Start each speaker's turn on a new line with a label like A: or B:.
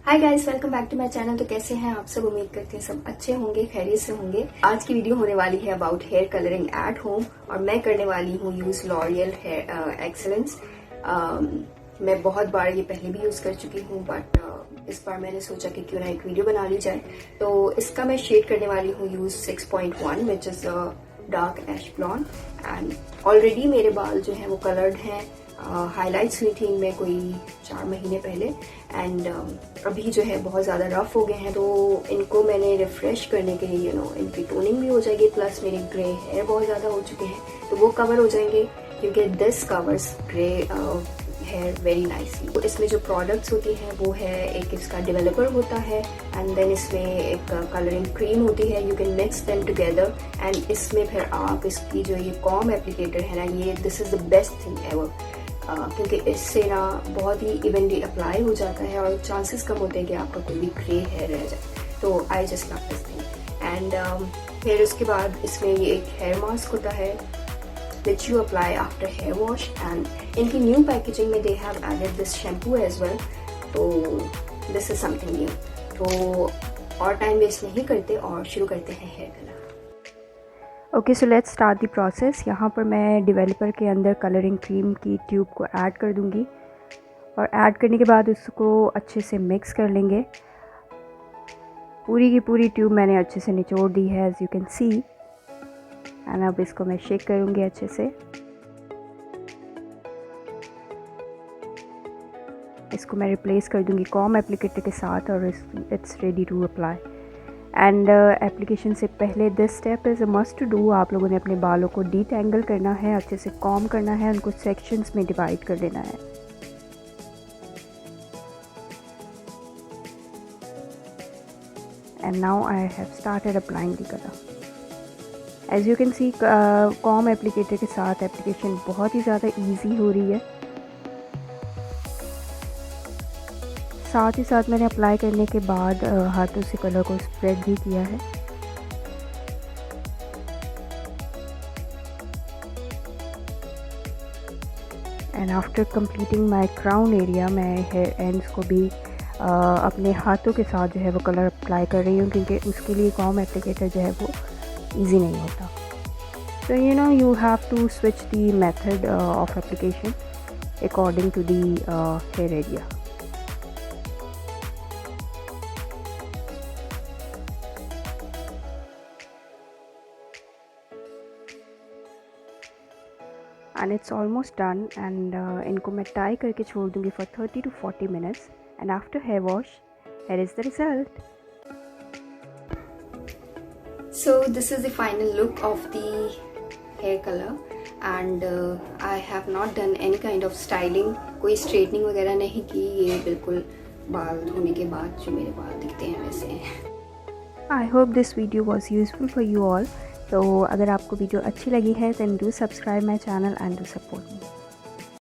A: Hi guys, welcome back to my channel. तो कैसे हैं आप सब? उम्मीद करते हैं सब अच्छे होंगे, खैरियत से होंगे। आज की वीडियो होने वाली है about hair colouring at home और मैं करने वाली हूँ यूज लॉरियल हेयर एक्सेलेंस। मैं बहुत बार ये पहले भी यूज कर चुकी हूँ बट इस बार मैंने सोचा कि क्यों ना एक वीडियो बना ली जाए। तो इसका मैं शेड करने वाली हूँ use 6.1 which is dark ash blonde and already मेरे बाल जो है वो कलर्ड हैं। हाइलाइट्स हुई थी इनमें कोई 4 महीने पहले एंड अभी जो है बहुत ज़्यादा रफ हो गए हैं। तो इनको मैंने रिफ्रेश करने के लिए इनकी टोनिंग भी हो जाएगी, प्लस मेरे ग्रे हेयर बहुत ज़्यादा हो चुके हैं तो वो कवर हो जाएंगे क्योंकि this covers grey hair very nicely. तो इसमें जो प्रोडक्ट्स होती हैं वो है, एक इसका डेवलपर होता है एंड देन इसमें एक कलरिंग क्रीम होती है। You can mix them together and इसमें फिर आप इसकी जो ये कॉम एप्लीकेटर है ना, ये this is the best thing ever क्योंकि इससे ना बहुत ही इवनली अप्लाई हो जाता है और चांसेस कम होते हैं कि आपका कोई भी ग्रे हेयर रह जाए। तो I just love this thing and फिर उसके बाद इसमें ये एक हेयर मास्क होता है which you apply after hair wash and इनकी न्यू पैकेजिंग में they have added this shampoo as well। तो this is something new। तो और टाइम वेस्ट नहीं करते और शुरू करते हैं hair colour. Okay, so let's start the process. यहाँ पर मैं डेवलपर के अंदर कलरिंग क्रीम की ट्यूब को ऐड कर दूँगी और ऐड करने के बाद उसको अच्छे से मिक्स कर लेंगे। पूरी की पूरी ट्यूब मैंने अच्छे से निचोड़ दी है as you can see and अब इसको मैं शेक करूँगी अच्छे से। इसको मैं रिप्लेस कर दूँगी कॉम एप्लीकेटर के साथ और it's ready to apply. And application से पहले this step is a must to do. आप लोगों ने अपने बालों को डीटैंगल करना है, अच्छे से कॉम करना है, उनको सेक्शंस में डिवाइड कर देना है। And now I have started applying the colour. As you can see comb applicator के साथ एप्लीकेशन बहुत ही ज़्यादा ईजी हो रही है। साथ ही साथ मैंने अप्लाई करने के बाद हाथों से कलर को स्प्रेड भी किया है। And after completing my crown area मैं हेयर एंड्स को भी अपने हाथों के साथ जो है वो कलर अप्लाई कर रही हूँ क्योंकि उसके लिए कॉम एप्लीकेटर जो है वो ईजी नहीं होता। So you have to switch the method of application according to the hair area. And it's almost done and इनको मैं टाई करके छोड़ दूँगी for 30 to 40 minutes and after hair wash here is the result. So this is the final look of the hair color and I have not done any kind of styling। कोई straightening वगैरह नहीं की, ये बिल्कुल बाल धोने के बाद जो मेरे बाल दिखते हैं वैसे हैं। I hope this video was useful for you all। तो अगर आपको वीडियो अच्छी लगी है then do subscribe my channel and do support me।